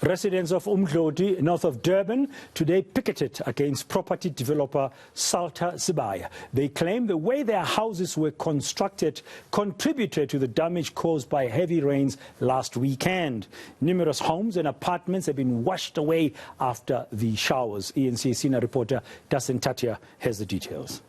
Residents of Umdloti, north of Durban, today picketed against property developer Salta Sibaya. They claim the way their houses were constructed contributed to the damage caused by heavy rains last weekend. Numerous homes and apartments have been washed away after the showers. eNCA senior reporter Dasen Thathiah has the details.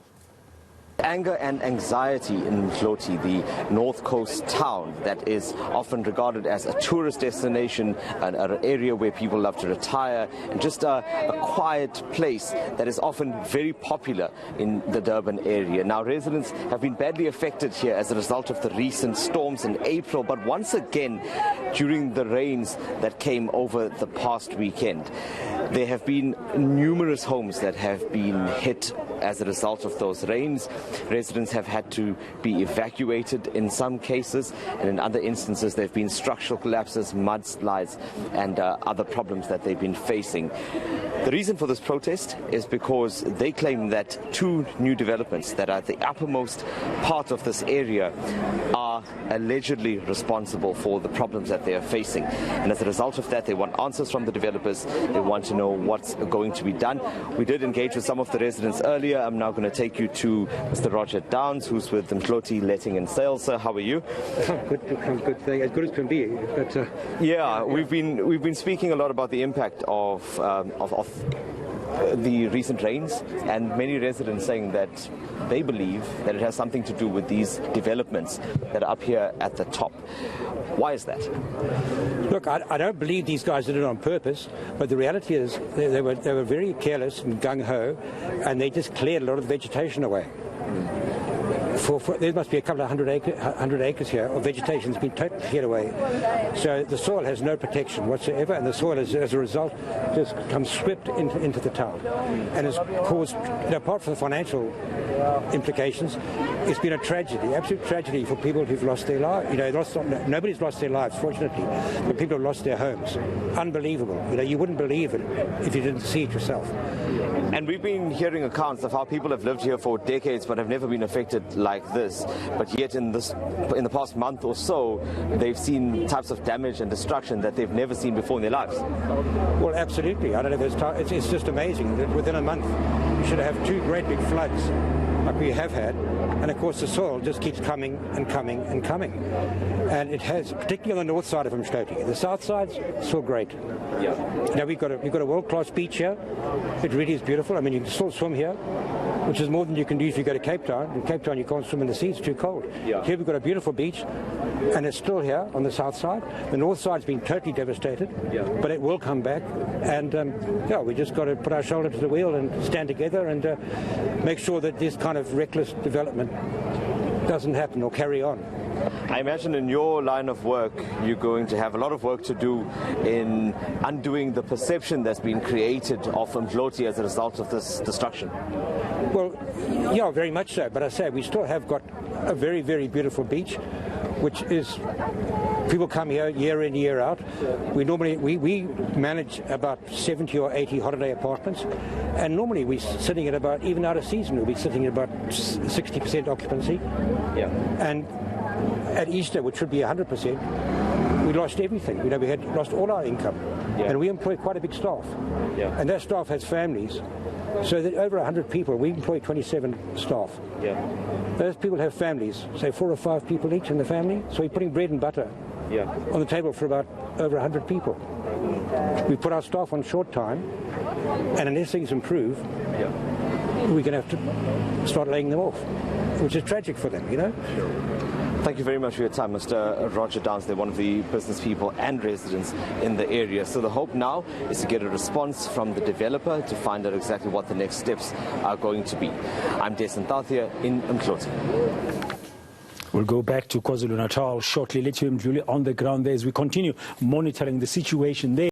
Anger and anxiety in Umdloti, the north coast town that is often regarded as a tourist destination, an area where people love to retire, and just a quiet place that is often very popular in the Durban area. Now, residents have been badly affected here as a result of the recent storms in April, but once again during the rains that came over the past weekend. There have been numerous homes that have been hit as a result of those rains. Residents have had to be evacuated in some cases, and in other instances there have been structural collapses, mudslides and other problems that they've been facing. The reason for this protest is because they claim that two new developments that are at the uppermost part of this area are allegedly responsible for the problems that they are facing. And as a result of that, they want answers from the developers. They want to know what's going to be done. We did engage with some of the residents earlier. I'm now going to take you to Mr. Roger Downs, who's with Umdloti Letting and Sales. Sir, how are you? Good thing, as good as can be. But yeah, we've been speaking a lot about the impact of the recent rains, and many residents saying that they believe that it has something to do with these developments that are up here at the top. Why is that? Look, I don't believe these guys did it on purpose, but the reality is they were very careless and gung-ho, and they just cleared a lot of vegetation away. There must be a couple of hundred acres here of vegetation that's been totally cleared away. So the soil has no protection whatsoever, and the soil, as a result, just comes swept into the town. And has caused, apart from the financial implications, it's been a tragedy, absolute tragedy for people who've lost their lives. Nobody's lost their lives, fortunately, but people have lost their homes. Unbelievable. You wouldn't believe it if you didn't see it yourself. And we've been hearing accounts of how people have lived here for decades but have never been affected like this. But yet in the past month or so, they've seen types of damage and destruction that they've never seen before in their lives. Well, absolutely. I don't know. It's just amazing that within a month you should have two great big floods like we have had, and of course the soil just keeps coming and coming and coming. And it has, particularly on the north side of Umdloti. The south side's still great. Yeah. We've got a world-class beach here. It really is beautiful. I mean, you can still swim here, which is more than you can do if you go to Cape Town. In Cape Town you can't swim in the sea, it's too cold. Yeah. Here we've got a beautiful beach, and it's still here on the south side. The north side's been totally devastated, but it will come back. And we just got to put our shoulder to the wheel and stand together and make sure that this kind of reckless development doesn't happen or carry on. I imagine in your line of work you're going to have a lot of work to do in undoing the perception that's been created of Umdloti as a result of this destruction. Well, yeah, very much so. But I say we still have got a very, very beautiful beach, which is, people come here year in, year out. We manage about 70 or 80 holiday apartments, and normally we're sitting at about, even out of season, we'll be sitting at about 60% occupancy. Yeah. And at Easter, which should be 100%, we lost everything. We had lost all our income. Yeah. And we employ quite a big staff. Yeah. And that staff has families. So that over 100 people, we employ 27 staff. Yeah. Those people have families, say 4 or 5 people each in the family. So we're putting bread and butter on the table for about over 100 people. We put our staff on short time, and unless things improve, we're going to have to start laying them off, which is tragic for them, Sure. Thank you very much for your time, Mr. Roger Downs. They're one of the business people and residents in the area. So the hope now is to get a response from the developer to find out exactly what the next steps are going to be. I'm Dasen Thathiah in Umdloti. We'll go back to KwaZulu-Natal shortly. Let you on the ground there as we continue monitoring the situation there.